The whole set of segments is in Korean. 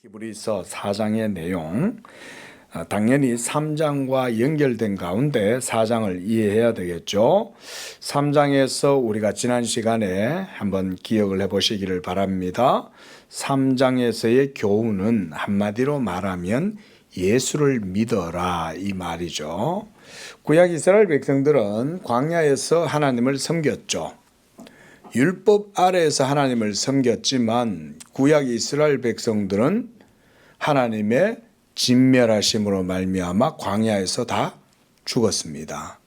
히브리서 4장의 내용, 당연히 3장과 연결된 가운데 4장을 이해해야 되겠죠. 3장에서 우리가 지난 시간에 한번 기억을 해보시기를 바랍니다. 3장에서의 교훈은 한마디로 말하면 예수를 믿어라 이 말이죠. 구약 이스라엘 백성들은 광야에서 하나님을 섬겼죠. 율법 아래에서 하나님을 섬겼지만 구약 이스라엘 백성들은 하나님의 진멸하심으로 말미암아 광야에서 다 죽었습니다.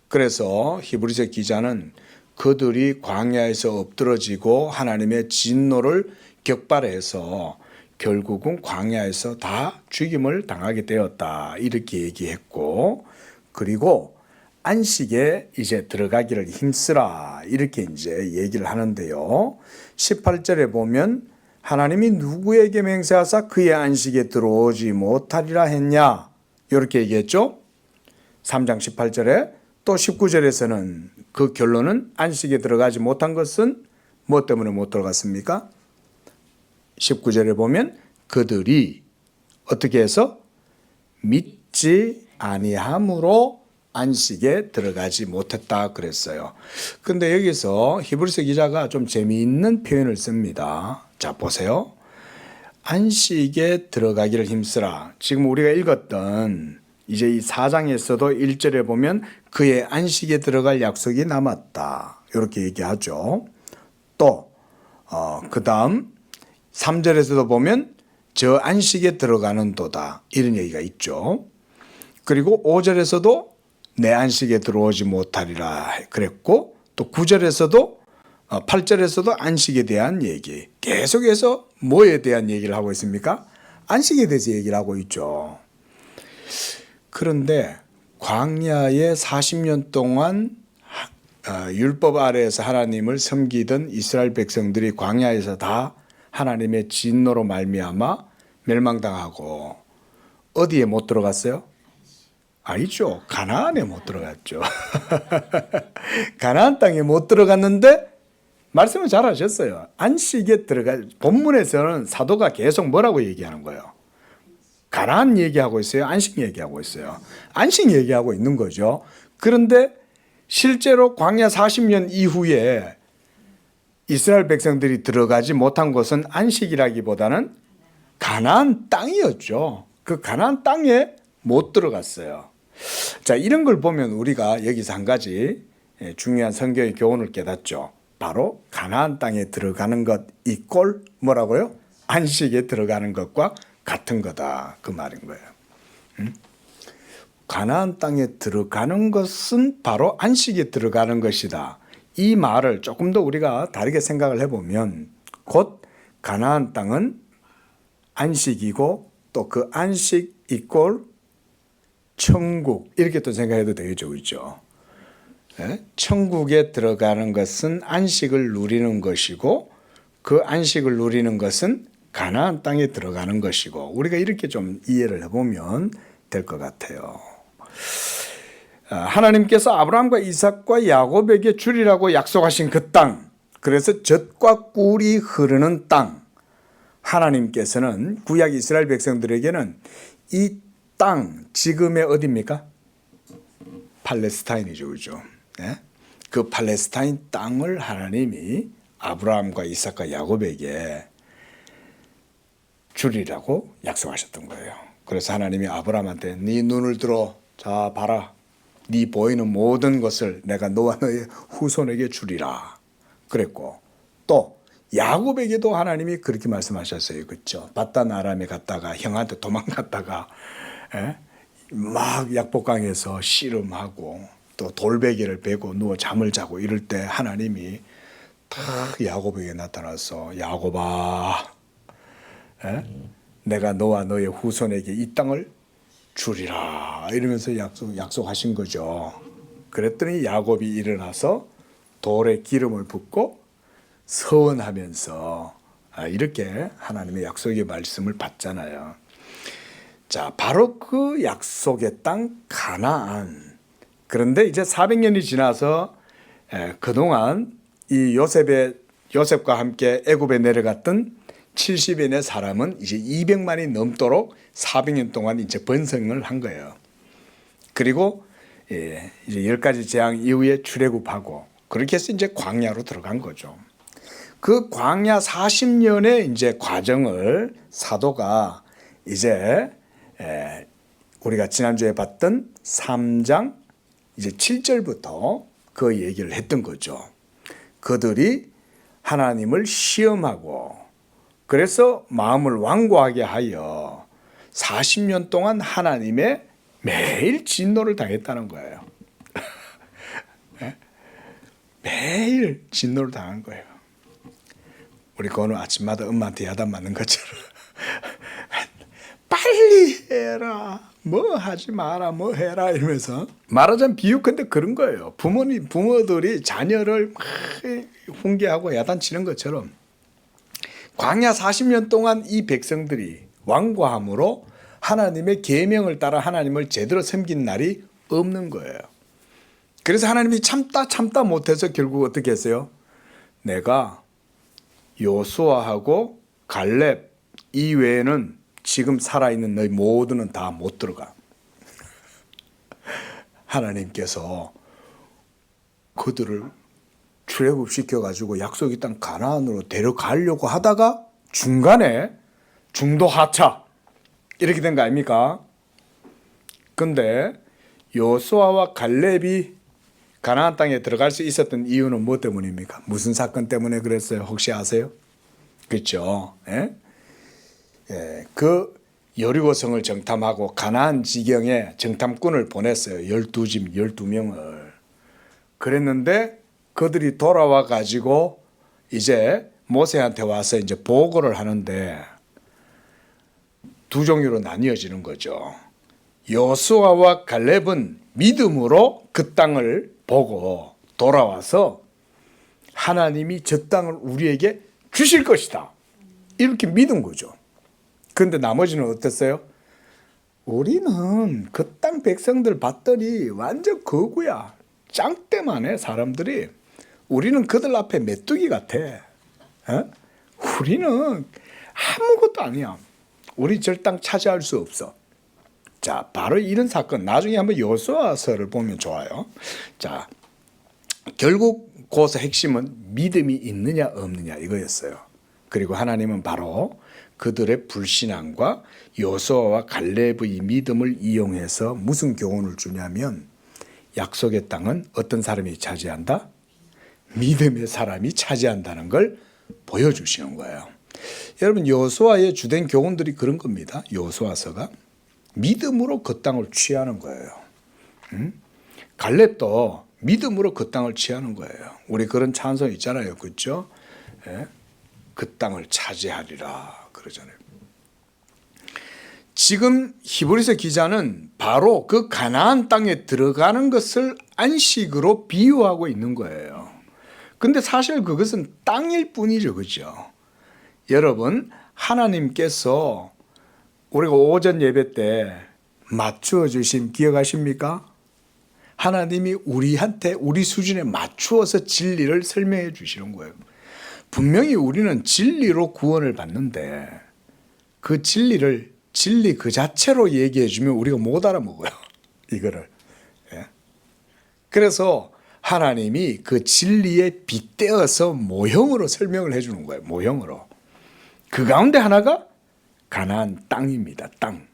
그래서 히브리서 기자는 그들이 광야에서 엎드러지고 하나님의 진노를 격발해서 결국은 광야에서 다 죽임을 당하게 되었다 이렇게 얘기했고, 그리고 안식에 이제 들어가기를 힘쓰라 이렇게 이제 얘기를 하는데요. 18절에 보면 하나님이 누구에게 맹세하사 그의 안식에 들어오지 못하리라 했냐 이렇게 얘기했죠. 3장 18절에 또 19절에서는 그 결론은 안식에 들어가지 못한 것은 뭐 때문에 못 들어갔습니까? 19절에 보면 그들이 어떻게 해서 믿지 아니함으로 안식에 들어가지 못했다 그랬어요. 근데 여기서 히브리서 기자가 좀 재미있는 표현을 씁니다. 자, 보세요. 안식에 들어가기를 힘쓰라. 지금 우리가 읽었던 이제 이 4장에서도 1절에 보면 그의 안식에 들어갈 약속이 남았다 이렇게 얘기하죠. 또 그 다음 3절에서도 보면 저 안식에 들어가는 도다 이런 얘기가 있죠. 그리고 5절에서도 내 안식에 들어오지 못하리라 그랬고, 또 9절에서도 8절에서도 안식에 대한 얘기, 계속해서 뭐에 대한 얘기를 하고 있습니까? 안식에 대해서 얘기를 하고 있죠. 그런데 광야에 40년 동안 율법 아래에서 하나님을 섬기던 이스라엘 백성들이 광야에서 다 하나님의 진노로 말미암아 멸망당하고 어디에 못 들어갔어요? 아니죠. 가나안에 못 들어갔죠. 가나안 땅에 못 들어갔는데 말씀을 잘 하셨어요. 안식에 본문에서는 사도가 계속 뭐라고 얘기하는 거예요? 가나안 얘기하고 있어요? 안식 얘기하고 있어요? 안식 얘기하고 있는 거죠. 그런데 실제로 광야 40년 이후에 이스라엘 백성들이 들어가지 못한 곳은 안식이라기보다는 가나안 땅이었죠. 그 가나안 땅에 못 들어갔어요. 자, 이런 걸 보면 우리가 여기서 한 가지 중요한 성경의 교훈을 깨닫죠. 바로 가나안 땅에 들어가는 것 이꼴 뭐라고요? 안식에 들어가는 것과 같은 거다 그 말인 거예요. 가나안 땅에 들어가는 것은 바로 안식에 들어가는 것이다. 이 말을 조금 더 우리가 다르게 생각을 해보면 곧 가나안 땅은 안식이고 또 그 안식 이꼴 천국 이렇게 또 생각해도 되겠죠, 그렇죠? 천국에 들어가는 것은 안식을 누리는 것이고 그 안식을 누리는 것은 가나안 땅에 들어가는 것이고 우리가 이렇게 좀 이해를 해보면 될 것 같아요. 하나님께서 아브라함과 이삭과 야곱에게 주리라고 약속하신 그 땅, 그래서 젖과 꿀이 흐르는 땅, 하나님께서는 구약 이스라엘 백성들에게는 이 땅, 지금의 어디입니까? 팔레스타인이죠, 그죠? 네? 그 팔레스타인 땅을 하나님이 아브라함과 이삭과 야곱에게 주리라고 약속하셨던 거예요. 그래서 하나님이 아브라함한테 네 눈을 들어 자 봐라, 네 보이는 모든 것을 내가 너와 너의 후손에게 주리라 그랬고, 또 야곱에게도 하나님이 그렇게 말씀하셨어요, 그렇죠? 바단 아람에 갔다가 형한테 도망갔다가 막 약복강에서 씨름하고 또 돌베개를 베고 누워 잠을 자고 이럴 때 하나님이 딱 야곱에게 나타나서 야곱아, 내가 너와 너의 후손에게 이 땅을 주리라 이러면서 약속하신 거죠. 그랬더니 야곱이 일어나서 돌에 기름을 붓고 서원하면서 이렇게 하나님의 약속의 말씀을 받잖아요. 자, 바로 그 약속의 땅 가나안. 그런데 이제 400년이 지나서 그동안 이 요셉과 함께 애굽에 내려갔던 70인의 사람은 이제 200만이 넘도록 400년 동안 이제 번성을 한 거예요. 그리고 이제 10가지 재앙 이후에 출애굽하고 그렇게 해서 이제 광야로 들어간 거죠. 그 광야 40년의 이제 과정을 사도가 이제 우리가 지난주에 봤던 3장 이제 7절부터 그 얘기를 했던 거죠. 그들이 하나님을 시험하고 그래서 마음을 완고하게 하여 40년 동안 하나님의 매일 진노를 당했다는 거예요. 매일 진노를 당한 거예요. 우리 오늘 아침마다 엄마한테 야단 맞는 것처럼 빨리 해라, 뭐 하지 마라, 뭐 해라 이러면서 말하자면 비유컨대 그런 거예요. 부모들이 자녀를 막 훈계하고 야단치는 것처럼 광야 40년 동안 이 백성들이 완고함으로 하나님의 계명을 따라 하나님을 제대로 섬긴 날이 없는 거예요. 그래서 하나님이 참다 못해서 결국 어떻게 했어요? 내가 요수아하고 갈렙 이외에는 지금 살아있는 너희 모두는 다 못 들어가. 하나님께서 그들을 출애굽시켜가지고 약속의 땅 가나안으로 데려가려고 하다가 중간에 중도 하차 이렇게 된 거 아닙니까? 근데 요수아와 갈렙이 가나안 땅에 들어갈 수 있었던 이유는 뭐 때문입니까? 무슨 사건 때문에 그랬어요? 혹시 아세요? 그렇죠? 그 여리고성을 정탐하고 가나안 지경에 정탐꾼을 보냈어요. 12명을. 그랬는데 그들이 돌아와 가지고 이제 모세한테 와서 이제 보고를 하는데 두 종류로 나뉘어지는 거죠. 여호수아와 갈렙은 믿음으로 그 땅을 보고 돌아와서 하나님이 저 땅을 우리에게 주실 것이다, 이렇게 믿은 거죠. 그런데 나머지는 어땠어요? 우리는 그 땅 백성들 봤더니 완전 거구야, 짱때만 해 사람들이. 우리는 그들 앞에 메뚜기 같아. 우리는 아무것도 아니야. 우리 저 땅 차지할 수 없어. 자, 바로 이런 사건 나중에 한번 여호수아서를 보면 좋아요. 자, 결국 거기서 핵심은 믿음이 있느냐 없느냐 이거였어요. 그리고 하나님은 바로 그들의 불신앙과 여호수아와 갈렙의 믿음을 이용해서 무슨 교훈을 주냐면 약속의 땅은 어떤 사람이 차지한다? 믿음의 사람이 차지한다는 걸 보여주시는 거예요. 여러분, 여호수아의 주된 교훈들이 그런 겁니다. 여호수아서가 믿음으로 그 땅을 취하는 거예요. 갈렙도 믿음으로 그 땅을 취하는 거예요. 우리 그런 찬송 있잖아요, 그렇죠? 그 땅을 차지하리라 그러잖아요. 지금 히브리서 기자는 바로 그 가나안 땅에 들어가는 것을 안식으로 비유하고 있는 거예요. 근데 사실 그것은 땅일 뿐이죠, 그렇죠? 여러분, 하나님께서 우리가 오전 예배 때 맞추어 주심 기억하십니까? 하나님이 우리한테 우리 수준에 맞추어서 진리를 설명해 주시는 거예요. 분명히 우리는 진리로 구원을 받는데 그 진리 그 자체로 얘기해 주면 우리가 못 알아먹어요, 이거를. 그래서 하나님이 그 진리에 빗대어서 모형으로 설명을 해 주는 거예요. 모형으로. 그 가운데 하나가 가나안 땅입니다. 땅.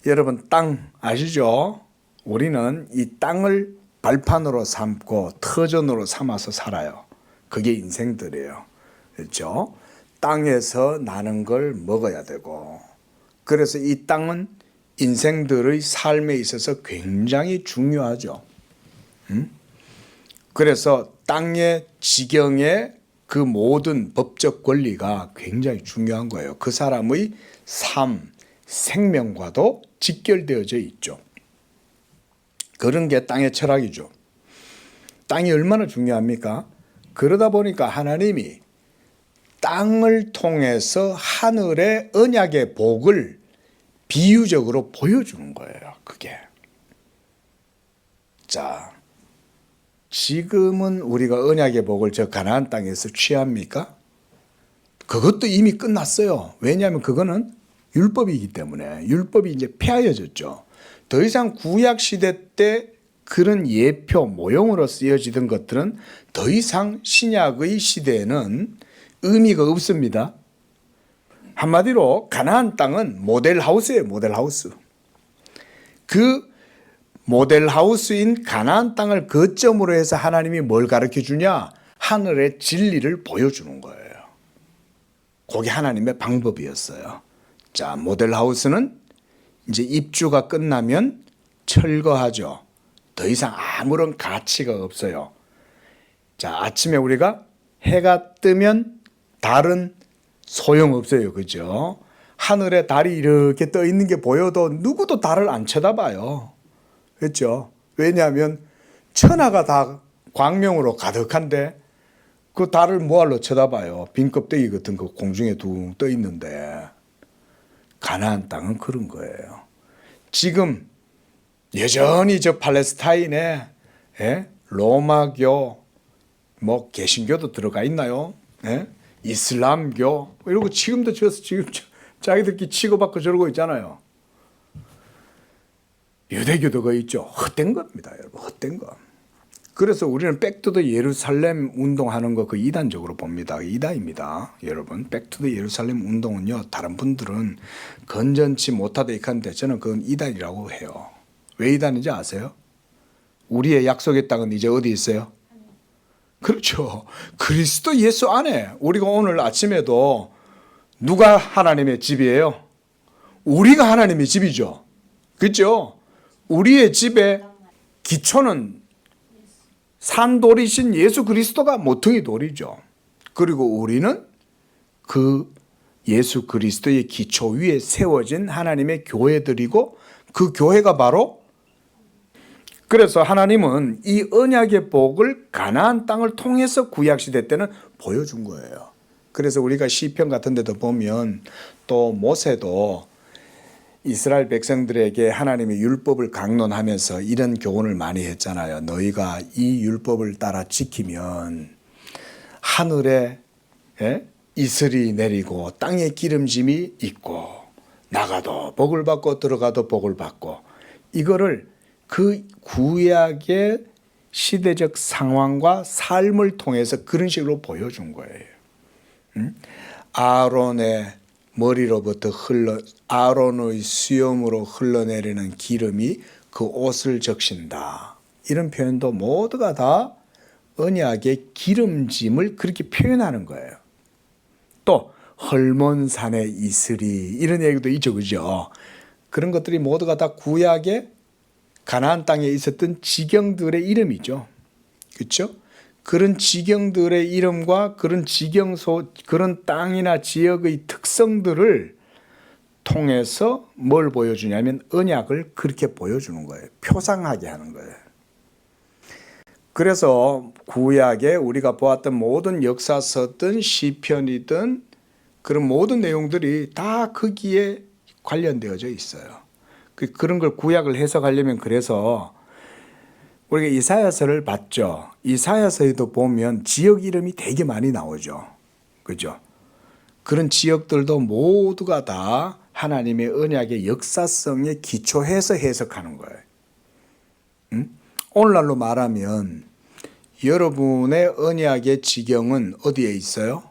여러분, 땅 아시죠? 우리는 이 땅을 발판으로 삼고 터전으로 삼아서 살아요. 그게 인생들이에요. 그렇죠? 땅에서 나는 걸 먹어야 되고, 그래서 이 땅은 인생들의 삶에 있어서 굉장히 중요하죠. 그래서 땅의 지경의 그 모든 법적 권리가 굉장히 중요한 거예요. 그 사람의 삶, 생명과도 직결되어져 있죠. 그런 게 땅의 철학이죠. 땅이 얼마나 중요합니까? 그러다 보니까 하나님이 땅을 통해서 하늘의 언약의 복을 비유적으로 보여주는 거예요. 그게. 자, 지금은 우리가 언약의 복을 저 가나안 땅에서 취합니까? 그것도 이미 끝났어요. 왜냐하면 그거는 율법이기 때문에 율법이 이제 폐하여졌죠. 더 이상 구약 시대 때 그런 예표 모형으로 쓰여지던 것들은 더 이상 신약의 시대에는 의미가 없습니다. 한마디로 가나안 땅은 모델하우스예요. 모델하우스. 그 모델하우스인 가나안 땅을 거점으로 해서 하나님이 뭘 가르쳐 주냐? 하늘의 진리를 보여주는 거예요. 그게 하나님의 방법이었어요. 자, 모델하우스는 이제 입주가 끝나면 철거하죠. 더 이상 아무런 가치가 없어요. 자, 아침에 우리가 해가 뜨면 달은 소용없어요. 그죠? 하늘에 달이 이렇게 떠 있는 게 보여도 누구도 달을 안 쳐다봐요. 그렇죠? 왜냐하면 천하가 다 광명으로 가득한데 그 달을 뭐하러 쳐다봐요. 빈 껍데기 같은 거 공중에 둥 떠 있는데. 가나안 땅은 그런 거예요. 지금 여전히 저 팔레스타인에 로마교, 뭐 개신교도 들어가 있나요? 이슬람교 이러고 지금도 지금 자기들끼리 치고받고 저러고 있잖아요. 유대교도 거 있죠. 헛된 겁니다, 여러분. 헛된 거. 그래서 우리는 백투더 예루살렘 운동하는 거 그 이단적으로 봅니다. 이단입니다. 여러분, 백투더 예루살렘 운동은요, 다른 분들은 건전치 못하다 이칸데 저는 그건 이단이라고 해요. 왜 이단인지 아세요? 우리의 약속의 땅은 이제 어디 있어요? 그렇죠. 그리스도 예수 안에. 우리가 오늘 아침에도 누가 하나님의 집이에요? 우리가 하나님의 집이죠. 그렇죠? 우리의 집의 기초는 산돌이신 예수 그리스도가 모퉁이 돌이죠. 그리고 우리는 그 예수 그리스도의 기초 위에 세워진 하나님의 교회들이고 그 교회가 바로, 그래서 하나님은 이 언약의 복을 가나안 땅을 통해서 구약시대 때는 보여준 거예요. 그래서 우리가 시편 같은 데도 보면 또 모세도 이스라엘 백성들에게 하나님의 율법을 강론하면서 이런 교훈을 많이 했잖아요. 너희가 이 율법을 따라 지키면 하늘에 이슬이 내리고 땅에 기름짐이 있고 나가도 복을 받고 들어가도 복을 받고, 이거를 그 구약의 시대적 상황과 삶을 통해서 그런 식으로 보여준 거예요. 아론의 머리로부터 아론의 수염으로 흘러내리는 기름이 그 옷을 적신다. 이런 표현도 모두가 다 언약의 기름짐을 그렇게 표현하는 거예요. 또 헐몬산의 이슬이, 이런 얘기도 있죠. 그죠? 그런 것들이 모두가 다 구약의 가나안 땅에 있었던 지경들의 이름이죠. 그렇죠? 그런 지경들의 이름과 그런 그런 땅이나 지역의 특성들을 통해서 뭘 보여주냐면 언약을 그렇게 보여주는 거예요. 표상하게 하는 거예요. 그래서 구약에 우리가 보았던 모든 역사서든 시편이든 그런 모든 내용들이 다 거기에 관련되어져 있어요. 그런 걸 구약을 해석하려면, 그래서 우리가 이사야서를 봤죠. 이사야서에도 보면 지역 이름이 되게 많이 나오죠. 그죠? 그런 지역들도 모두가 다 하나님의 언약의 역사성에 기초해서 해석하는 거예요. 오늘날로 말하면 여러분의 언약의 지경은 어디에 있어요?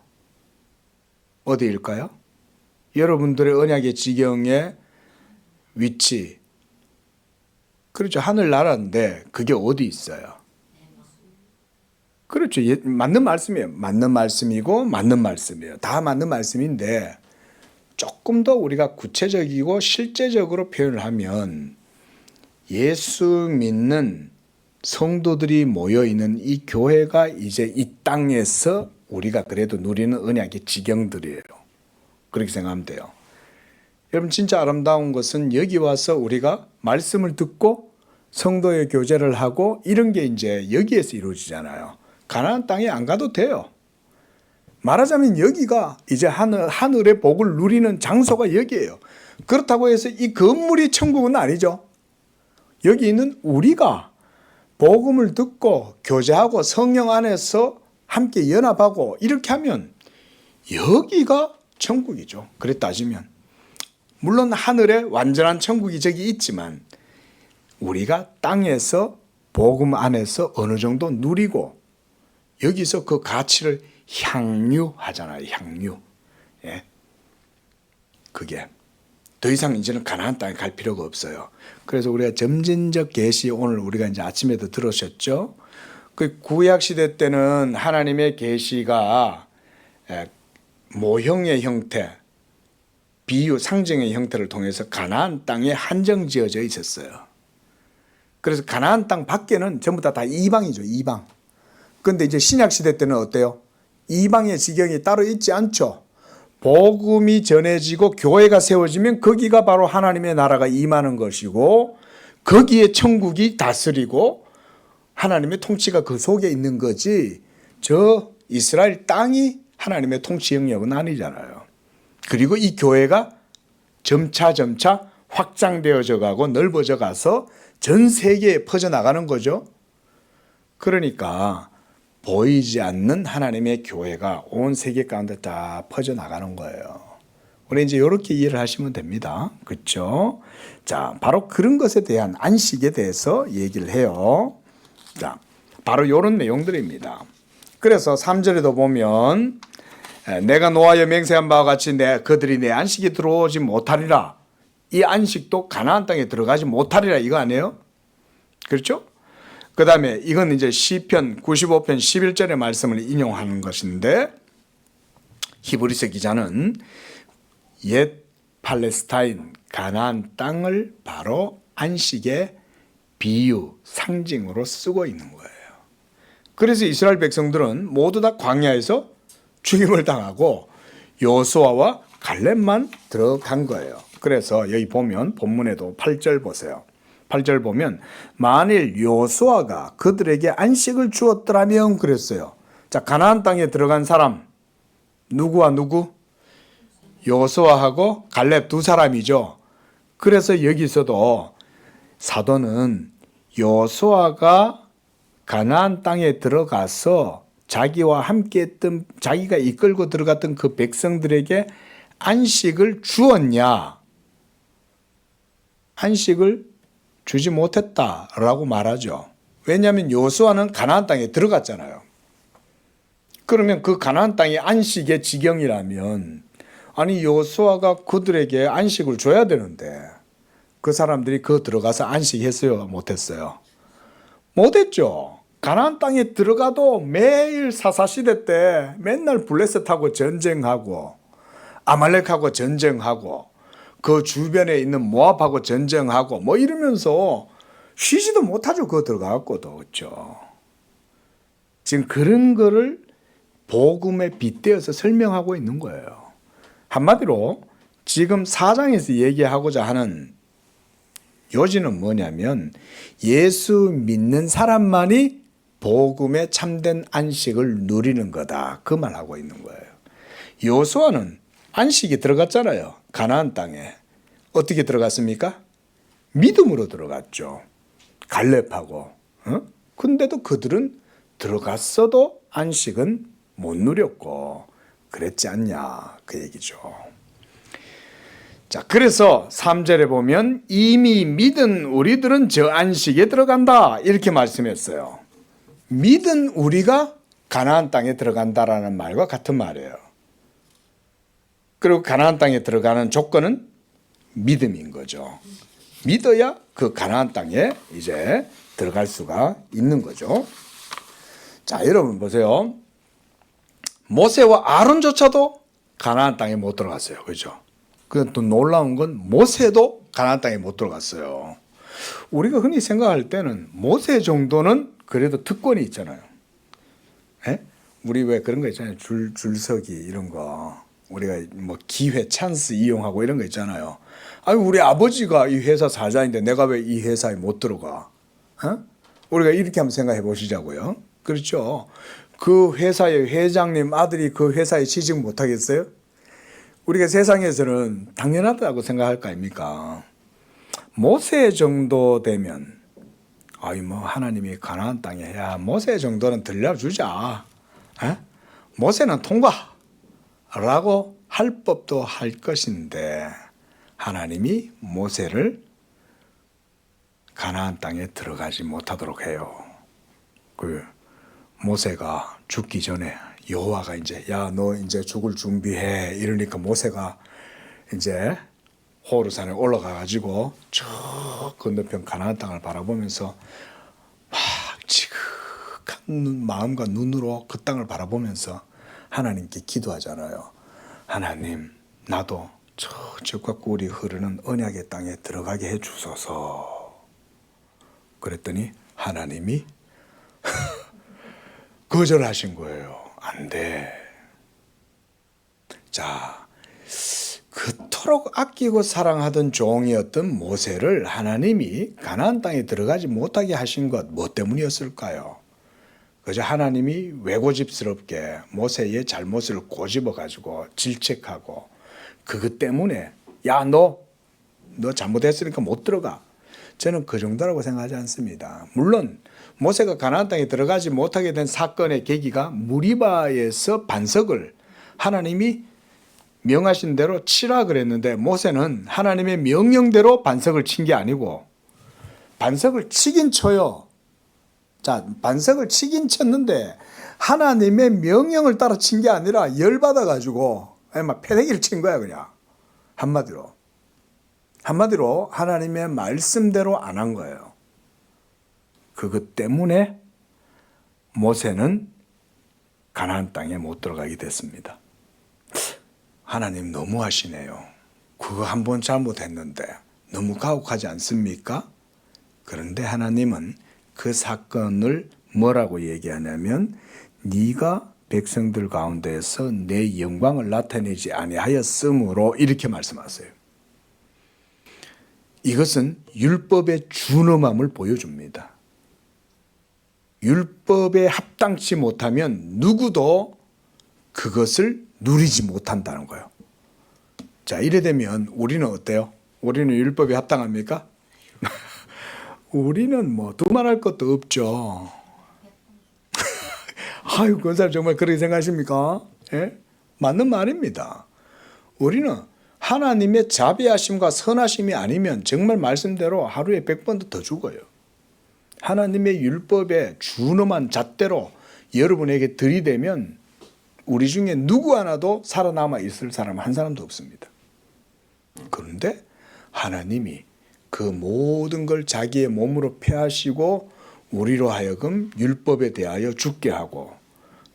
어디일까요? 여러분들의 언약의 지경의 위치, 그렇죠. 하늘나라인데 그게 어디 있어요? 그렇죠. 맞는 말씀이에요. 맞는 말씀이고 맞는 말씀이에요. 다 맞는 말씀인데 조금 더 우리가 구체적이고 실제적으로 표현을 하면, 예수 믿는 성도들이 모여있는 이 교회가 이제 이 땅에서 우리가 그래도 누리는 언약의 지경들이에요. 그렇게 생각하면 돼요. 여러분, 진짜 아름다운 것은 여기 와서 우리가 말씀을 듣고 성도의 교제를 하고 이런 게 이제 여기에서 이루어지잖아요. 가나안 땅에 안 가도 돼요. 말하자면 여기가 이제 하늘의 복을 누리는 장소가 여기예요. 그렇다고 해서 이 건물이 천국은 아니죠. 여기 있는 우리가 복음을 듣고 교제하고 성령 안에서 함께 연합하고 이렇게 하면 여기가 천국이죠. 그래 따지면 물론 하늘에 완전한 천국이 저기 있지만 우리가 땅에서 복음 안에서 어느 정도 누리고 여기서 그 가치를 향유하잖아요. 향유. 예. 그게 더 이상 이제는 가나안 땅에 갈 필요가 없어요. 그래서 우리가 점진적 계시 오늘 우리가 이제 아침에도 들으셨죠. 그 구약 시대 때는 하나님의 계시가 모형의 형태, 비유, 상징의 형태를 통해서 가나안 땅에 한정지어져 있었어요. 그래서 가나안 땅 밖에는 전부 다 이방이죠. 이방. 그런데 이제 신약 시대 때는 어때요? 이방의 지경이 따로 있지 않죠. 복음이 전해지고 교회가 세워지면 거기가 바로 하나님의 나라가 임하는 것이고 거기에 천국이 다스리고 하나님의 통치가 그 속에 있는 거지 저 이스라엘 땅이 하나님의 통치 영역은 아니잖아요. 그리고 이 교회가 점차 확장되어져 가고 넓어져 가서 전 세계에 퍼져나가는 거죠. 그러니까 보이지 않는 하나님의 교회가 온 세계 가운데 다 퍼져나가는 거예요. 우리 이제 이렇게 이해를 하시면 됩니다. 그렇죠? 자, 바로 그런 것에 대한 안식에 대해서 얘기를 해요. 자, 바로 이런 내용들입니다. 그래서 3절에도 보면 내가 노하여 맹세한 바와 같이 그들이 내 안식에 들어오지 못하리라. 이 안식도 가나안 땅에 들어가지 못하리라 이거 아니에요? 그렇죠? 그 다음에 이건 이제 시편 95편 11절의 말씀을 인용하는 것인데 히브리서 기자는 옛 팔레스타인 가나안 땅을 바로 안식의 비유, 상징으로 쓰고 있는 거예요. 그래서 이스라엘 백성들은 모두 다 광야에서 죽임을 당하고 여호수아와 갈렙만 들어간 거예요. 그래서 여기 보면 본문에도 8절 보세요. 8절 보면 만일 여호수아가 그들에게 안식을 주었더라면 그랬어요. 자, 가나안 땅에 들어간 사람 누구와 누구? 여호수아하고 갈렙 두 사람이죠. 그래서 여기서도 사도는 여호수아가 가나안 땅에 들어가서 자기와 함께 했던 자기가 이끌고 들어갔던 그 백성들에게 안식을 주었냐? 안식을 주지 못했다라고 말하죠. 왜냐하면 여호수아는 가나안 땅에 들어갔잖아요. 그러면 그 가나안 땅이 안식의 지경이라면 아니 여호수아가 그들에게 안식을 줘야 되는데 그 사람들이 그 들어가서 안식했어요? 못했어요? 못했죠. 가나안 땅에 들어가도 매일 사사시대 때 맨날 블레셋하고 전쟁하고 아말렉하고 전쟁하고 그 주변에 있는 모압하고 전쟁하고 뭐 이러면서 쉬지도 못하죠. 그거 들어가고도. 그렇죠. 지금 그런 거를 복음에 빗대어서 설명하고 있는 거예요. 한마디로 지금 4장에서 얘기하고자 하는 요지는 뭐냐면 예수 믿는 사람만이 복음의 참된 안식을 누리는 거다. 그 말하고 있는 거예요. 여호수아는 안식이 들어갔잖아요. 가나안 땅에. 어떻게 들어갔습니까? 믿음으로 들어갔죠. 갈렙하고. 근데도 그들은 들어갔어도 안식은 못 누렸고 그랬지 않냐 그 얘기죠. 자, 그래서 3절에 보면 이미 믿은 우리들은 저 안식에 들어간다 이렇게 말씀했어요. 믿은 우리가 가나안 땅에 들어간다라는 말과 같은 말이에요. 그리고 가나안 땅에 들어가는 조건은 믿음인 거죠. 믿어야 그 가나안 땅에 이제 들어갈 수가 있는 거죠. 자, 여러분 보세요. 모세와 아론조차도 가나안 땅에 못 들어갔어요. 그렇죠? 그 또 놀라운 건 모세도 가나안 땅에 못 들어갔어요. 우리가 흔히 생각할 때는 모세 정도는 그래도 특권이 있잖아요. 에? 우리 왜 그런 거 있잖아요. 줄서기 이런 거. 우리가 뭐 기회, 찬스 이용하고 이런 거 있잖아요. 아니 우리 아버지가 이 회사 사장인데 내가 왜 이 회사에 못 들어가? 우리가 이렇게 한번 생각해 보시자고요. 그렇죠. 그 회사의 회장님 아들이 그 회사에 취직 못 하겠어요? 우리가 세상에서는 당연하다고 생각할 거 아닙니까? 모세 정도 되면 아이 뭐 하나님이 가나안 땅에 야 모세 정도는 들려주자. 모세는 통과. 라고 할 법도 할 것인데 하나님이 모세를 가나안 땅에 들어가지 못하도록 해요. 그 모세가 죽기 전에 여호와가 이제 야 너 이제 죽을 준비해 이러니까 모세가 이제 호르산에 올라가 가지고 저 건너편 가나안 땅을 바라보면서 막 지극한 마음과 눈으로 그 땅을 바라보면서 하나님께 기도하잖아요. 하나님 나도 저 젖과 꿀이 흐르는 언약의 땅에 들어가게 해주소서. 그랬더니 하나님이 거절하신 거예요. 안 돼. 자, 그토록 아끼고 사랑하던 종이었던 모세를 하나님이 가나안 땅에 들어가지 못하게 하신 것 뭐 때문이었을까요? 그저 하나님이 외고집스럽게 모세의 잘못을 고집어 가지고 질책하고 그것 때문에 야 너 잘못했으니까 못 들어가. 저는 그 정도라고 생각하지 않습니다. 물론 모세가 가나안 땅에 들어가지 못하게 된 사건의 계기가 무리바에서 반석을 하나님이 명하신 대로 치라 그랬는데 모세는 하나님의 명령대로 반석을 친 게 아니고 반석을 치긴 쳐요. 자, 반석을 치긴 쳤는데 하나님의 명령을 따라 친 게 아니라 열받아 가지고 막 패대기를 친 거야 그냥. 한마디로 하나님의 말씀대로 안 한 거예요. 그것 때문에 모세는 가나안 땅에 못 들어가게 됐습니다. 하나님 너무하시네요. 그거 한 번 잘못했는데 너무 가혹하지 않습니까? 그런데 하나님은 그 사건을 뭐라고 얘기하냐면 네가 백성들 가운데에서 내 영광을 나타내지 아니하였으므로 이렇게 말씀하세요. 이것은 율법의 준엄함을 보여줍니다. 율법에 합당치 못하면 누구도 그것을 누리지 못한다는 거예요. 자, 이래 되면 우리는 어때요? 우리는 율법에 합당합니까? 우리는 뭐 두말할 것도 없죠. 아유, 권사님 정말 그렇게 생각하십니까? 예? 맞는 말입니다. 우리는 하나님의 자비하심과 선하심이 아니면 정말 말씀대로 하루에 100번도 더 죽어요. 하나님의 율법에 준엄한 잣대로 여러분에게 들이대면 우리 중에 누구 하나도 살아남아 있을 사람 한 사람도 없습니다. 그런데 하나님이 그 모든 걸 자기의 몸으로 패하시고 우리로 하여금 율법에 대하여 죽게 하고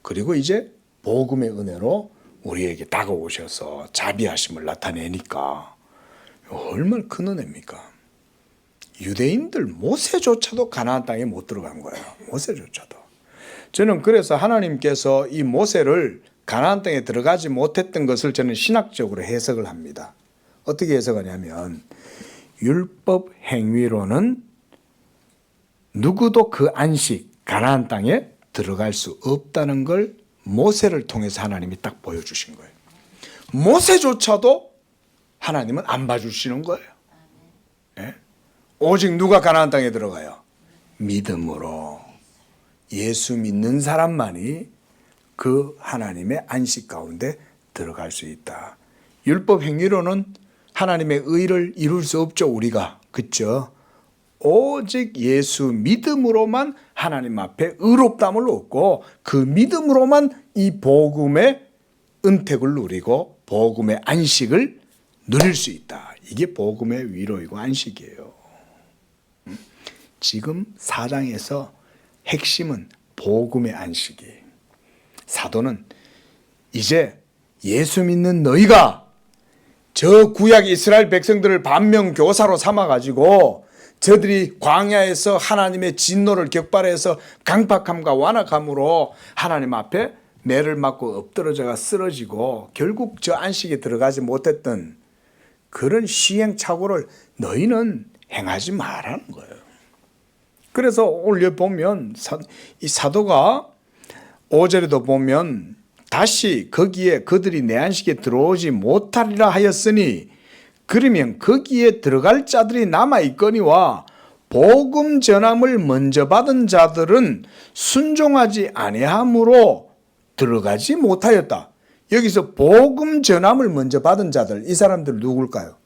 그리고 이제 복음의 은혜로 우리에게 다가오셔서 자비하심을 나타내니까 얼마나 큰 은혜입니까? 유대인들 모세조차도 가나안 땅에 못 들어간 거예요. 모세조차도. 저는 그래서 하나님께서 이 모세를 가나안 땅에 들어가지 못했던 것을 저는 신학적으로 해석을 합니다. 어떻게 해석하냐면 율법 행위로는 누구도 그 안식 가나안 땅에 들어갈 수 없다는 걸 모세를 통해서 하나님이 딱 보여주신 거예요. 모세조차도 하나님은 안 봐주시는 거예요. 예? 오직 누가 가나안 땅에 들어가요? 믿음으로. 예수 믿는 사람만이 그 하나님의 안식 가운데 들어갈 수 있다. 율법 행위로는 하나님의 의를 이룰 수 없죠, 우리가. 그렇죠? 오직 예수 믿음으로만 하나님 앞에 의롭다함을 얻고 그 믿음으로만 이 복음의 은택을 누리고 복음의 안식을 누릴 수 있다. 이게 복음의 위로이고 안식이에요. 지금 4장에서 핵심은 복음의 안식이. 사도는 이제 예수 믿는 너희가 저 구약 이스라엘 백성들을 반면교사로 삼아가지고 저들이 광야에서 하나님의 진노를 격발해서 강팍함과 완악함으로 하나님 앞에 매를 맞고 엎드러져가 쓰러지고 결국 저 안식에 들어가지 못했던 그런 시행착오를 너희는 행하지 말라는 거예요. 그래서 오늘 보면 이 사도가 5절에도 보면 다시 거기에 그들이 내 안식에 들어오지 못하리라 하였으니 그러면 거기에 들어갈 자들이 남아있거니와 복음 전함을 먼저 받은 자들은 순종하지 아니함으로 들어가지 못하였다. 여기서 복음 전함을 먼저 받은 자들, 이 사람들 누굴까요?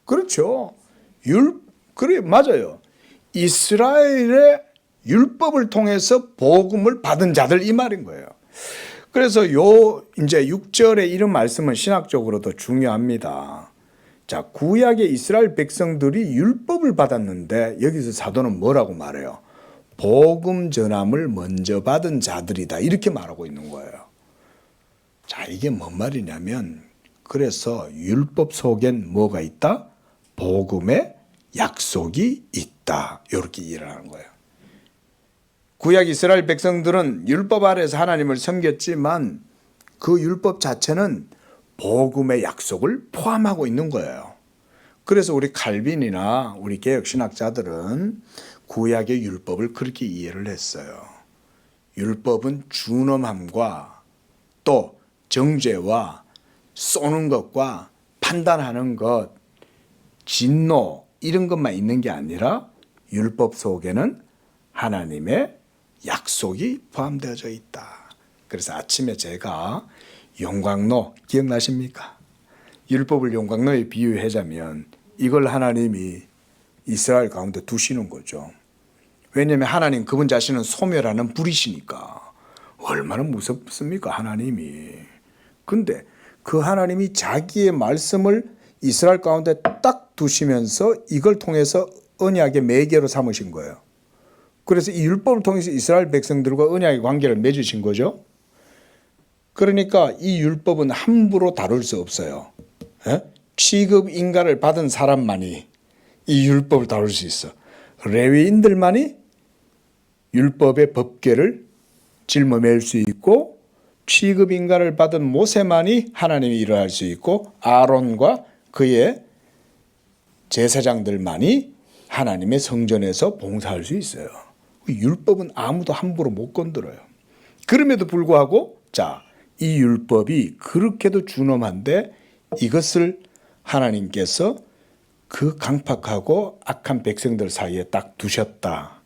그렇죠. 그래, 맞아요. 이스라엘의 율법을 통해서 복음을 받은 자들, 이 말인 거예요. 그래서 이제 6절에 이런 말씀은 신학적으로도 중요합니다. 자, 구약의 이스라엘 백성들이 율법을 받았는데 여기서 사도는 뭐라고 말해요? 복음 전함을 먼저 받은 자들이다. 이렇게 말하고 있는 거예요. 자, 이게 뭔 말이냐면, 그래서 율법 속엔 뭐가 있다? 복음의 약속이 있다. 이렇게 이해를 하는 거예요. 구약 이스라엘 백성들은 율법 아래에서 하나님을 섬겼지만 그 율법 자체는 복음의 약속을 포함하고 있는 거예요. 그래서 우리 칼빈이나 우리 개혁신학자들은 구약의 율법을 그렇게 이해를 했어요. 율법은 준엄함과 또 정죄와 쏘는 것과 판단하는 것, 진노 이런 것만 있는 게 아니라 율법 속에는 하나님의 약속이 포함되어져 있다. 그래서 아침에 제가 용광로 기억나십니까? 율법을 용광로에 비유하자면 이걸 하나님이 이스라엘 가운데 두시는 거죠. 왜냐하면 하나님 그분 자신은 소멸하는 불이시니까. 얼마나 무섭습니까, 하나님이. 근데 그 하나님이 자기의 말씀을 이스라엘 가운데 딱 두시면서 이걸 통해서 언약의 매개로 삼으신 거예요. 그래서 이 율법을 통해서 이스라엘 백성들과 언약의 관계를 맺으신 거죠. 그러니까 이 율법은 함부로 다룰 수 없어요. 취급 인가를 받은 사람만이 이 율법을 다룰 수 있어. 레위인들만이 율법의 법궤를 짊어맬 수 있고, 취급 인가를 받은 모세만이 하나님이 일을 수 있고, 아론과 그의 제사장들만이 하나님의 성전에서 봉사할 수 있어요. 율법은 아무도 함부로 못 건드려요. 그럼에도 불구하고 이 율법이 그렇게도 준엄한데 이것을 하나님께서 그 강팍하고 악한 백성들 사이에 딱 두셨다.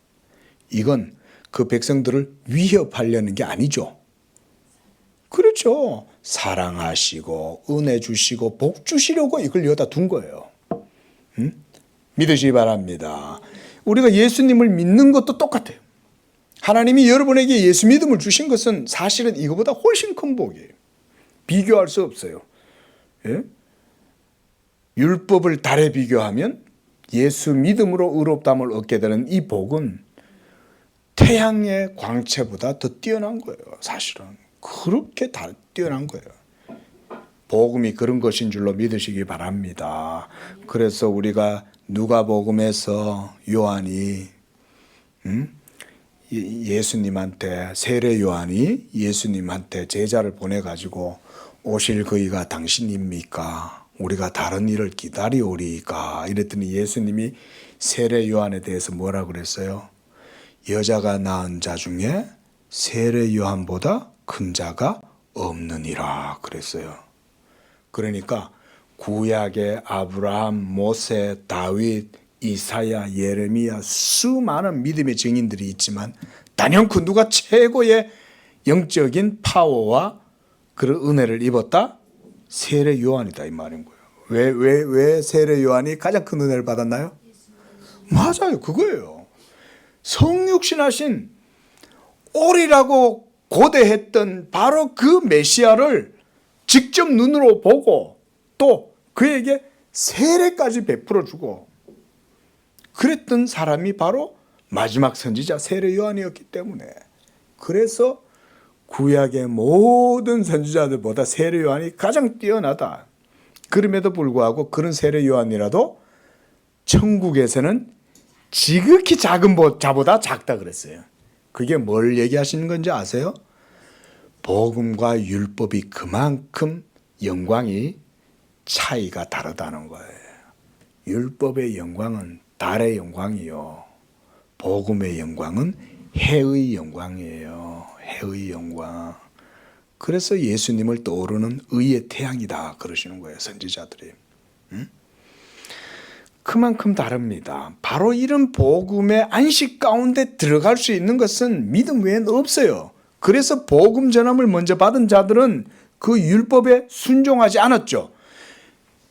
이건 그 백성들을 위협하려는 게 아니죠. 그렇죠. 사랑하시고 은혜 주시고 복 주시려고 이걸 여기다 둔 거예요. 믿으시기 바랍니다. 우리가 예수님을 믿는 것도 똑같아요. 하나님이 여러분에게 예수 믿음을 주신 것은 사실은 이거보다 훨씬 큰 복이에요. 비교할 수 없어요. 예? 율법을 달에 비교하면 예수 믿음으로 의롭다함을 얻게 되는 이 복은 태양의 광채보다 더 뛰어난 거예요. 사실은 그렇게 뛰어난 거예요. 복음이 그런 것인 줄로 믿으시기 바랍니다. 그래서 우리가 누가복음에서 요한이 예수님한테, 세례 요한이 예수님한테 제자를 보내가지고 오실 그이가 당신입니까? 우리가 다른 일을 기다리오리까? 이랬더니 예수님이 세례 요한에 대해서 뭐라 그랬어요? 여자가 낳은 자 중에 세례 요한보다 큰 자가 없느니라 그랬어요. 그러니까 구약의 아브라함, 모세, 다윗, 이사야, 예레미야 수많은 믿음의 증인들이 있지만 단연코 누가 최고의 영적인 파워와 그런 은혜를 입었다? 세례 요한이다 이 말인 거예요. 왜 세례 요한이 가장 큰 은혜를 받았나요? 맞아요, 그거예요. 성육신하신 오리라고 고대했던 바로 그 메시아를 직접 눈으로 보고 또 그에게 세례까지 베풀어주고 그랬던 사람이 바로 마지막 선지자 세례 요한이었기 때문에, 그래서 구약의 모든 선지자들보다 세례 요한이 가장 뛰어나다. 그럼에도 불구하고 그런 세례 요한이라도 천국에서는 지극히 작은 자보다 작다 그랬어요. 그게 뭘 얘기하시는 건지 아세요? 복음과 율법이 그만큼 영광이 차이가 다르다는 거예요. 율법의 영광은 달의 영광이요, 복음의 영광은 해의 영광이에요. 해의 영광. 그래서 예수님을 떠오르는 의의 태양이다 그러시는 거예요, 선지자들이. 그만큼 다릅니다. 바로 이런 복음의 안식 가운데 들어갈 수 있는 것은 믿음 외에는 없어요. 그래서 복음 전함을 먼저 받은 자들은 그 율법에 순종하지 않았죠.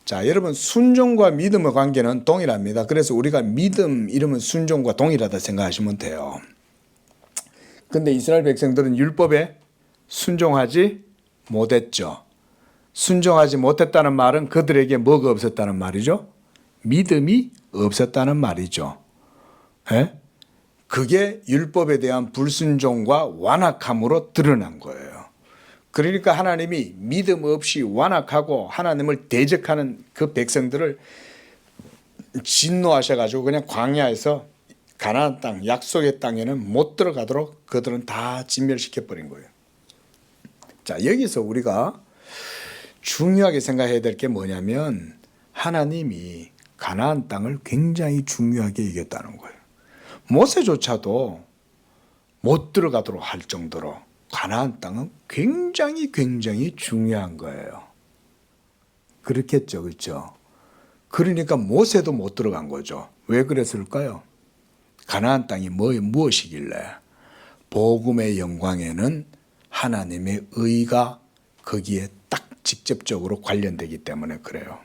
자, 여러분 순종과 믿음의 관계는 동일합니다. 그래서 우리가 믿음 이러면 순종과 동일하다 생각하시면 돼요. 근데 이스라엘 백성들은 율법에 순종하지 못했죠. 순종하지 못했다는 말은 그들에게 뭐가 없었다는 말이죠? 믿음이 없었다는 말이죠. 예? 그게 율법에 대한 불순종과 완악함으로 드러난 거예요. 그러니까 하나님이 믿음 없이 완악하고 하나님을 대적하는 그 백성들을 진노하셔가지고 그냥 광야에서 가나안 땅, 약속의 땅에는 못 들어가도록 그들은 다 진멸시켜버린 거예요. 자, 여기서 우리가 중요하게 생각해야 될 게 뭐냐면 하나님이 가나안 땅을 굉장히 중요하게 여겼다는 거예요. 모세조차도 못 들어가도록 할 정도로 가나안 땅은 굉장히 중요한 거예요. 그렇겠죠, 그렇죠? 그러니까 모세도 못 들어간 거죠. 왜 그랬을까요? 가나안 땅이 무엇이길래? 복음의 영광에는 하나님의 의가 거기에 딱 직접적으로 관련되기 때문에 그래요.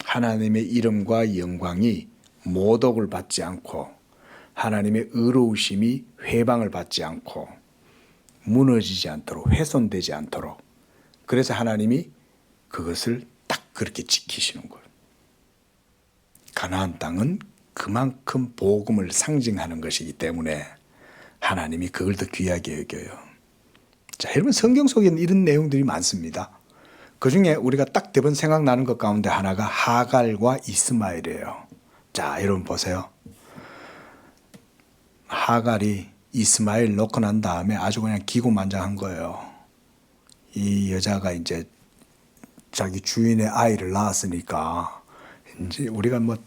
하나님의 이름과 영광이 모독을 받지 않고 하나님의 의로우심이 회방을 받지 않고 무너지지 않도록 훼손되지 않도록 그래서 하나님이 그것을 딱 그렇게 지키시는 거예요. 가나안 땅은 그만큼 복음을 상징하는 것이기 때문에 하나님이 그걸 더 귀하게 여겨요. 자, 여러분 성경 속에는 이런 내용들이 많습니다. 그중에 우리가 딱 대번 생각나는 것 가운데 하나가 하갈과 이스마엘이에요. 자, 여러분 보세요. 하갈이 이스마엘 놓고 난 다음에 아주 그냥 기고만장한 거예요. 이 여자가 이제 자기 주인의 아이를 낳았으니까 이제 우리가 뭐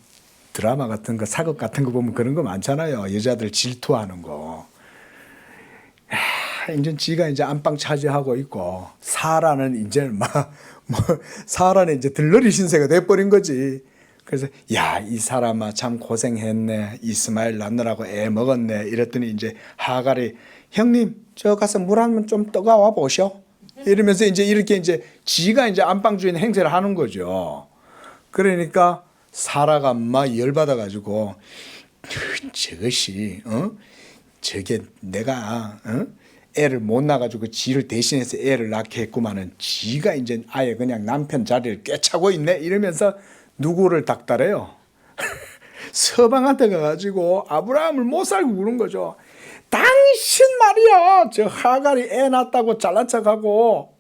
드라마 같은 거 사극 같은 거 보면 그런 거 많잖아요. 여자들 질투하는 거. 이제 지가 이제 안방 차지하고 있고 사라는 이제 사라는 이제 들러리 신세가 돼버린 거지. 그래서 야, 이 사람아 참 고생했네. 이스마엘 낳느라고 애 먹었네. 이랬더니 이제 하갈이 형님 저 가서 물 한 번 좀 떠가와 보셔. 이러면서 이제 이렇게 이제 지가 이제 안방 주인 행세를 하는 거죠. 그러니까 사라가 막 열받아 가지고 저것이 저게 내가 애를 못 낳아가지고 지를 대신해서 애를 낳게 했구만은 지가 이제 아예 그냥 남편 자리를 꿰차고 있네 이러면서 누구를 닥달해요? 서방한테 가가지고 아브라함을 못 살고 그런 거죠. 당신 말이야 저 하갈이 애 낳았다고 잘난 척하고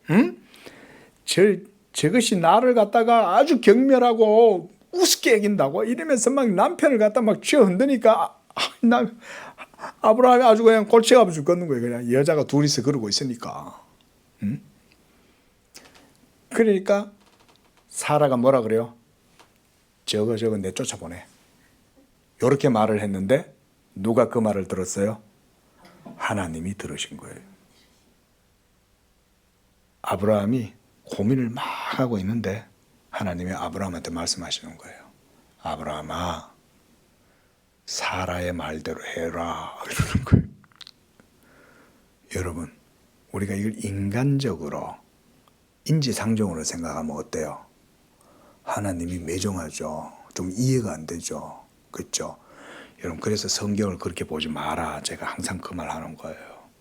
저것이 나를 갖다가 아주 경멸하고 우습게 여긴다고 이러면서 막 남편을 갖다 막 쥐어 흔드니까 아브라함이 아주 그냥 골치가 아파 죽겠는 거예요. 그냥 여자가 둘이서 그러고 있으니까. 그러니까 사라가 뭐라 그래요? 저거 내쫓아보내. 이렇게 말을 했는데 누가 그 말을 들었어요? 하나님이 들으신 거예요. 아브라함이 고민을 막 하고 있는데 하나님이 아브라함한테 말씀하시는 거예요. 아브라함아, 사라의 말대로 해라 이러는 거예요. 여러분, 우리가 이걸 인간적으로 인지상정으로 생각하면 어때요? 하나님이 매정하죠. 좀 이해가 안 되죠. 그렇죠? 여러분, 그래서 성경을 그렇게 보지 마라. 제가 항상 그 말 하는 거예요.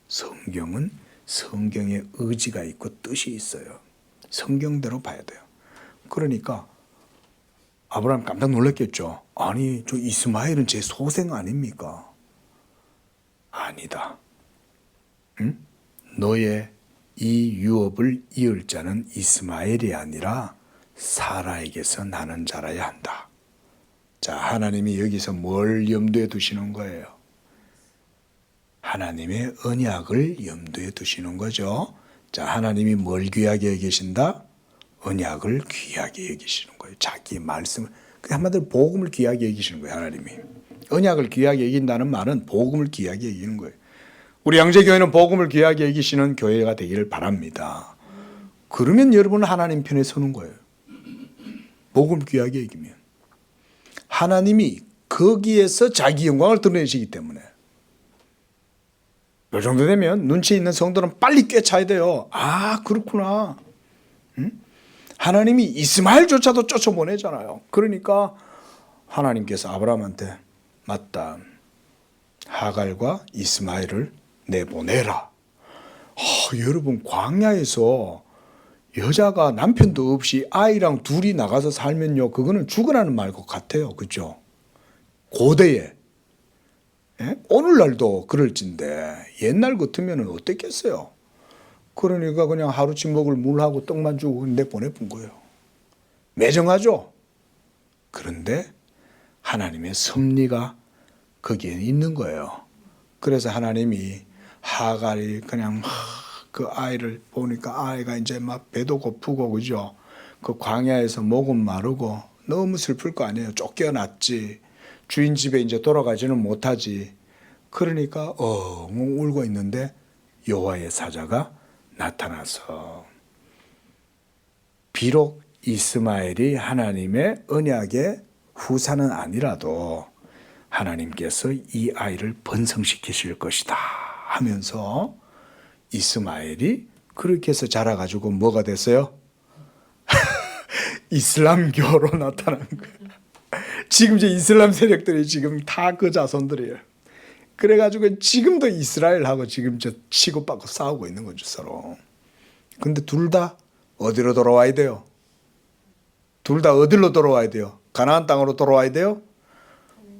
성경은 성경의 의지가 있고 뜻이 있어요. 성경대로 봐야 돼요. 그러니까 아브라함 깜짝 놀랐겠죠. 아니, 저 이스마엘은 제 소생 아닙니까? 아니다. 응? 너의 이 유업을 이을 자는 이스마엘이 아니라 사라에게서 나는 자라야 한다. 자, 하나님이 여기서 뭘 염두에 두시는 거예요? 하나님의 언약을 염두에 두시는 거죠. 자, 하나님이 뭘 귀하게 여기신다? 언약을 귀하게 여기시는 거예요. 자기 말씀을, 한마디로 복음을 귀하게 여기시는 거예요. 하나님이 언약을 귀하게 여긴다는 말은 복음을 귀하게 여기는 거예요. 우리 양재교회는 복음을 귀하게 여기시는 교회가 되기를 바랍니다. 그러면 여러분은 하나님 편에 서는 거예요. 복음을 귀하게 여기면 하나님이 거기에서 자기 영광을 드러내시기 때문에 이 정도 되면 눈치 있는 성도는 빨리 꿰차야 돼요. 아, 그렇구나. 하나님이 이스마엘조차도 쫓아보내잖아요. 그러니까 하나님께서 아브라함한테 맞다. 하갈과 이스마엘을 내보내라. 여러분 광야에서 여자가 남편도 없이 아이랑 둘이 나가서 살면요. 그거는 죽으라는 말과 같아요. 그렇죠? 고대에. 예? 오늘날도 그럴진데 옛날 같으면 어땠겠어요? 그러니까 그냥 하루치 먹을 물하고 떡만 주고 내보내본 거예요. 매정하죠? 그런데 하나님의 섭리가 거기에 있는 거예요. 그래서 하나님이 하갈이 그냥 그 아이를 보니까 아이가 이제 막 배도 고프고 그죠? 그 광야에서 목은 마르고 너무 슬플 거 아니에요. 쫓겨났지. 주인 집에 이제 돌아가지는 못하지. 그러니까 엉엉 울고 있는데 여호와의 사자가 나타나서 비록 이스마엘이 하나님의 언약의 후사는 아니라도 하나님께서 이 아이를 번성시키실 것이다 하면서 이스마엘이 그렇게 해서 자라가지고 뭐가 됐어요? 이슬람교로 나타난 거예요. 지금 이제 이슬람 세력들이 지금 다 그 자손들이에요. 그래가지고 지금도 이스라엘하고 지금 저 치고받고 싸우고 있는 거죠, 서로. 근데 둘 다 어디로 돌아와야 돼요? 둘 다 어디로 돌아와야 돼요? 가나안 땅으로 돌아와야 돼요?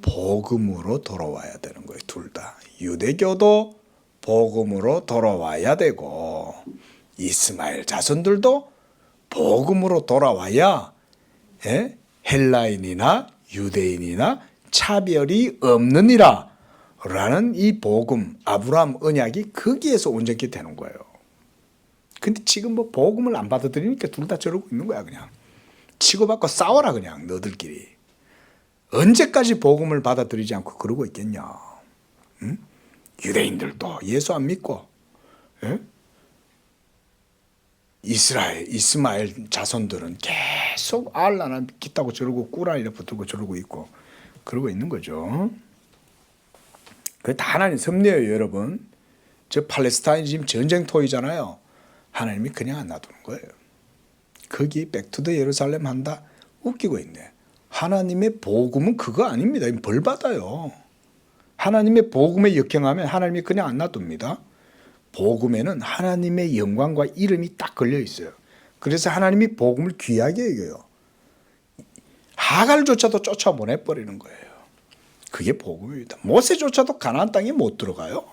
복음으로 돌아와야 되는 거예요, 둘 다. 유대교도 복음으로 돌아와야 되고 이스마엘 자손들도 복음으로 돌아와야 헬라인이나 유대인이나 차별이 없느니라 라는 이 복음, 아브라함 언약이 거기에서 온전히 되는 거예요. 근데 지금 뭐 복음을 안 받아들이니까 둘 다 저러고 있는 거야. 그냥 치고받고 싸워라 그냥 너들끼리. 언제까지 복음을 받아들이지 않고 그러고 있겠냐. 응? 유대인들도 예수 안 믿고 이스마엘 자손들은 계속 알라나 믿겠다고 저러고 꾸라니를 붙들고 저러고 있고 그러고 있는 거죠. 그게 다 하나님 섭리예요, 여러분. 저 팔레스타인 지금 전쟁터이잖아요. 하나님이 그냥 안 놔두는 거예요. 거기 백투더 예루살렘 한다 웃기고 있네. 하나님의 복음은 그거 아닙니다. 벌 받아요. 하나님의 복음에 역행하면 하나님이 그냥 안 놔둡니다. 복음에는 하나님의 영광과 이름이 딱 걸려 있어요. 그래서 하나님이 복음을 귀하게 여겨요. 하갈조차도 쫓아보내버리는 거예요. 그게 복음입니다. 모세조차도 가나안 땅에 못 들어가요.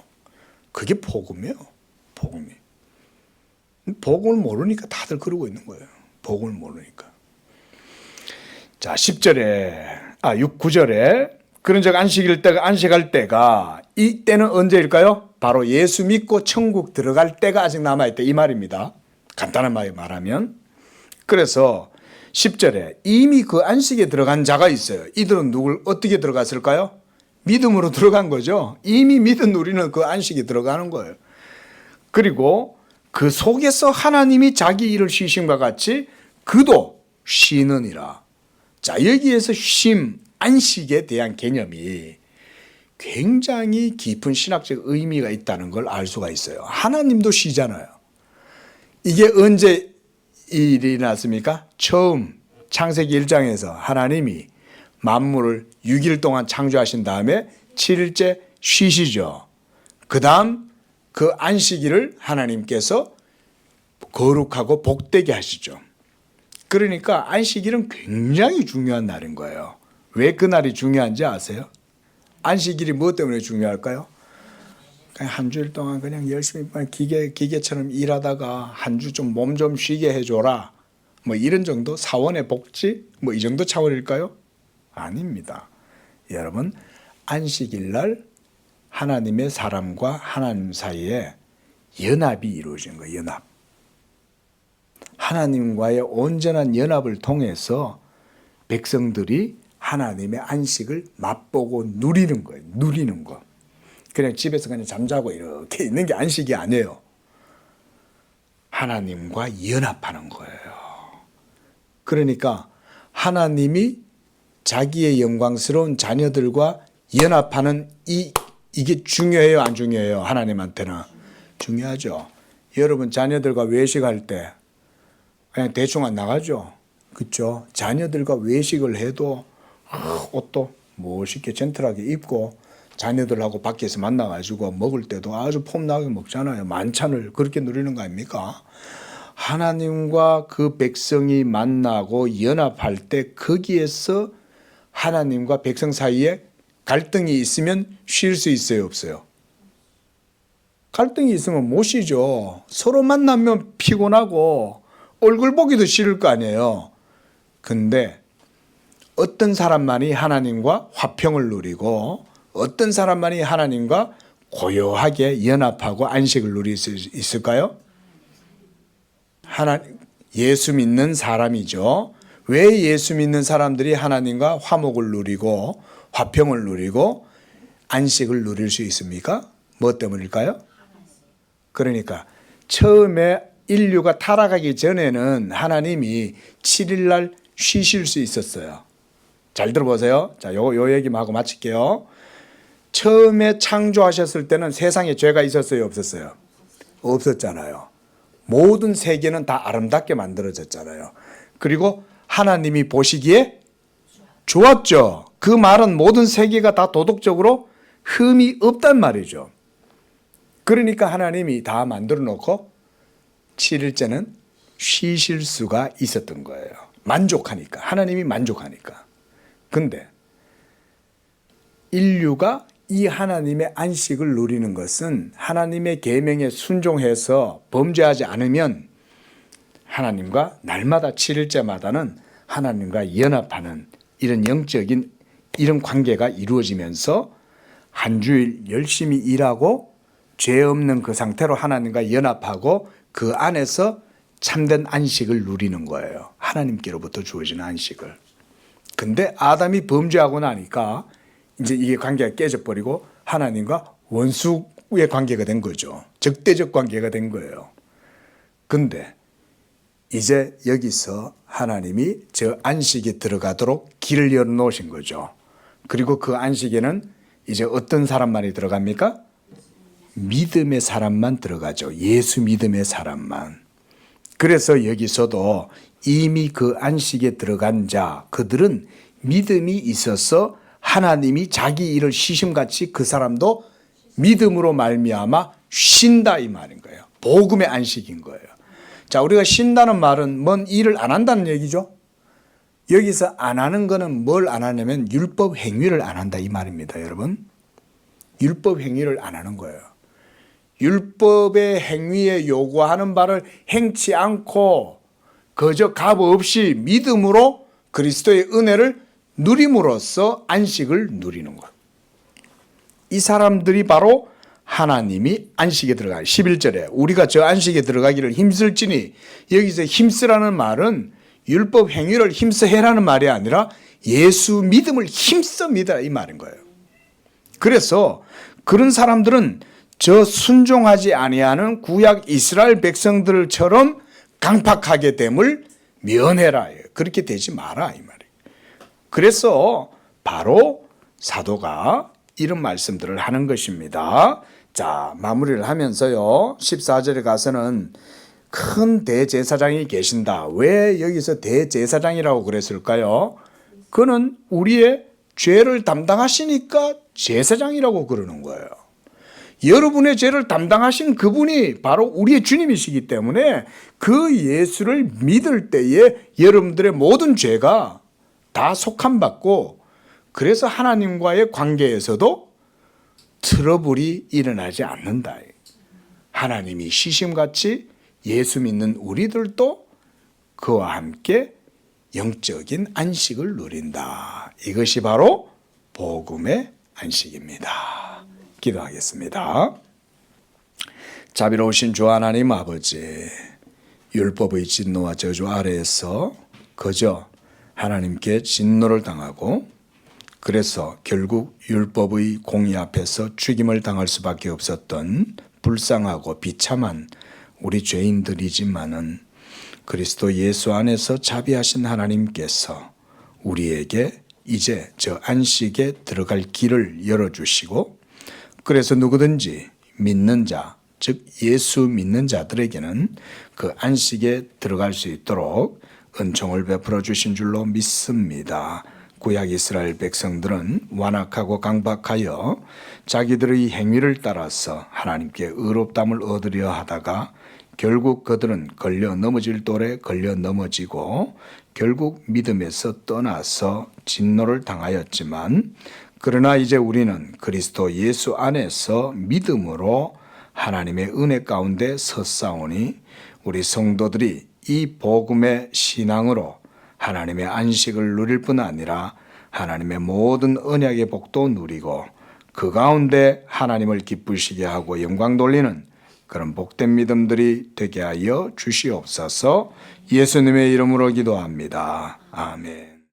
그게 복음이에요. 복음이. 복음을 모르니까 다들 그러고 있는 거예요. 복음을 모르니까. 자, 9절에 그런즉 안식할 때가 이때는 언제일까요? 바로 예수 믿고 천국 들어갈 때가 아직 남아있다 이 말입니다. 간단한 말에 말하면. 그래서 10절에 이미 그 안식에 들어간 자가 있어요. 이들은 누굴 어떻게 들어갔을까요? 믿음으로 들어간 거죠. 이미 믿은 우리는 그 안식에 들어가는 거예요. 그리고 그 속에서 하나님이 자기 일을 쉬심과 같이 그도 쉬느니라. 자, 여기에서 쉼, 안식에 대한 개념이 굉장히 깊은 신학적 의미가 있다는 걸 알 수가 있어요. 하나님도 쉬잖아요. 이게 언제 일이 났습니까? 처음 창세기 1장에서 하나님이 만물을 6일 동안 창조하신 다음에 7일째 쉬시죠. 그 다음 그 안식일을 하나님께서 거룩하고 복되게 하시죠. 그러니까 안식일은 굉장히 중요한 날인 거예요. 왜 그 날이 중요한지 아세요? 안식일이 무엇 때문에 중요할까요? 그냥 한 주일 동안 그냥 열심히 기계처럼 일하다가 한 주 좀 몸 좀 쉬게 해줘라. 뭐 이런 정도 사원의 복지? 뭐 이 정도 차원일까요? 아닙니다. 여러분, 안식일 날 하나님의 사람과 하나님 사이에 연합이 이루어진 거예요. 연합. 하나님과의 온전한 연합을 통해서 백성들이 하나님의 안식을 맛보고 누리는 거예요. 누리는 거. 그냥 집에서 그냥 잠자고 이렇게 있는 게 안식이 아니에요. 하나님과 연합하는 거예요. 그러니까 하나님이 자기의 영광스러운 자녀들과 연합하는 이게 중요해요, 안 중요해요? 하나님한테는 중요하죠. 여러분 자녀들과 외식할 때 그냥 대충 안 나가죠. 그렇죠? 자녀들과 외식을 해도 옷도 멋있게 젠틀하게 입고 자녀들하고 밖에서 만나가지고 먹을 때도 아주 폼나게 먹잖아요. 만찬을 그렇게 누리는 거 아닙니까? 하나님과 그 백성이 만나고 연합할 때 거기에서 하나님과 백성 사이에 갈등이 있으면 쉴 수 있어요, 없어요? 갈등이 있으면 못 쉬죠. 서로 만나면 피곤하고 얼굴 보기도 싫을 거 아니에요. 근데 어떤 사람만이 하나님과 화평을 누리고 어떤 사람만이 하나님과 고요하게 연합하고 안식을 누릴 수 있을까요? 예수 믿는 사람이죠. 왜 예수 믿는 사람들이 하나님과 화목을 누리고 화평을 누리고 안식을 누릴 수 있습니까? 뭐 때문일까요? 그러니까 처음에 인류가 타락하기 전에는 하나님이 7일날 쉬실 수 있었어요. 잘 들어보세요. 자, 요 얘기만 하고 마칠게요. 처음에 창조하셨을 때는 세상에 죄가 있었어요, 없었어요? 없었잖아요. 모든 세계는 다 아름답게 만들어졌잖아요. 그리고 하나님이 보시기에 좋았죠. 그 말은 모든 세계가 다 도덕적으로 흠이 없단 말이죠. 그러니까 하나님이 다 만들어 놓고 7일째는 쉬실 수가 있었던 거예요. 만족하니까. 하나님이 만족하니까. 근데 인류가 이 하나님의 안식을 누리는 것은 하나님의 계명에 순종해서 범죄하지 않으면 하나님과 날마다 7일째마다는 하나님과 연합하는 이런 영적인 이런 관계가 이루어지면서 한 주일 열심히 일하고 죄 없는 그 상태로 하나님과 연합하고 그 안에서 참된 안식을 누리는 거예요. 하나님께로부터 주어지는 안식을. 근데 아담이 범죄하고 나니까 이제 이게 관계가 깨져버리고 하나님과 원수의 관계가 된 거죠. 적대적 관계가 된 거예요. 근데 이제 여기서 하나님이 저 안식에 들어가도록 길을 열어놓으신 거죠. 그리고 그 안식에는 이제 어떤 사람만이 들어갑니까? 믿음의 사람만 들어가죠. 예수 믿음의 사람만. 그래서 여기서도 이미 그 안식에 들어간 자, 그들은 믿음이 있어서 하나님이 자기 일을 쉬심같이 그 사람도 믿음으로 말미암아 쉰다 이 말인 거예요. 복음의 안식인 거예요. 자, 우리가 쉰다는 말은 뭔 일을 안 한다는 얘기죠. 여기서 안 하는 거는 뭘 안 하냐면 율법 행위를 안 한다 이 말입니다, 여러분. 율법 행위를 안 하는 거예요. 율법의 행위에 요구하는 바를 행치 않고 그저 값 없이 믿음으로 그리스도의 은혜를 누림으로써 안식을 누리는 것. 이 사람들이 바로 하나님이 안식에 들어가요. 11절에 우리가 저 안식에 들어가기를 힘쓸지니, 여기서 힘쓰라는 말은 율법 행위를 힘써 해라는 말이 아니라 예수 믿음을 힘써 믿어라 이 말인 거예요. 그래서 그런 사람들은 저 순종하지 아니하는 구약 이스라엘 백성들처럼 강팍하게 됨을 면해라. 그렇게 되지 마라 이 말이에요. 그래서 바로 사도가 이런 말씀들을 하는 것입니다. 자, 마무리를 하면서요. 14절에 가서는 큰 대제사장이 계신다. 왜 여기서 대제사장이라고 그랬을까요? 그는 우리의 죄를 담당하시니까 제사장이라고 그러는 거예요. 여러분의 죄를 담당하신 그분이 바로 우리의 주님이시기 때문에 그 예수를 믿을 때에 여러분들의 모든 죄가 다 속함받고, 그래서 하나님과의 관계에서도 트러블이 일어나지 않는다. 하나님이 시심같이 예수 믿는 우리들도 그와 함께 영적인 안식을 누린다. 이것이 바로 복음의 안식입니다. 기도하겠습니다. 자비로우신 주 하나님 아버지, 율법의 진노와 저주 아래에서 그저 하나님께 진노를 당하고, 그래서 결국 율법의 공의 앞에서 죽임을 당할 수밖에 없었던 불쌍하고 비참한 우리 죄인들이지만은 그리스도 예수 안에서 자비하신 하나님께서 우리에게 이제 저 안식에 들어갈 길을 열어주시고, 그래서 누구든지 믿는 자, 즉 예수 믿는 자들에게는 그 안식에 들어갈 수 있도록 은총을 베풀어 주신 줄로 믿습니다. 구약 이스라엘 백성들은 완악하고 강박하여 자기들의 행위를 따라서 하나님께 의롭담을 얻으려 하다가 결국 그들은 걸려 넘어질 돌에 걸려 넘어지고 결국 믿음에서 떠나서 진노를 당하였지만, 그러나 이제 우리는 그리스도 예수 안에서 믿음으로 하나님의 은혜 가운데 섰사오니 우리 성도들이 이 복음의 신앙으로 하나님의 안식을 누릴 뿐 아니라 하나님의 모든 언약의 복도 누리고 그 가운데 하나님을 기쁘시게 하고 영광 돌리는 그런 복된 믿음들이 되게 하여 주시옵소서. 예수님의 이름으로 기도합니다. 아멘.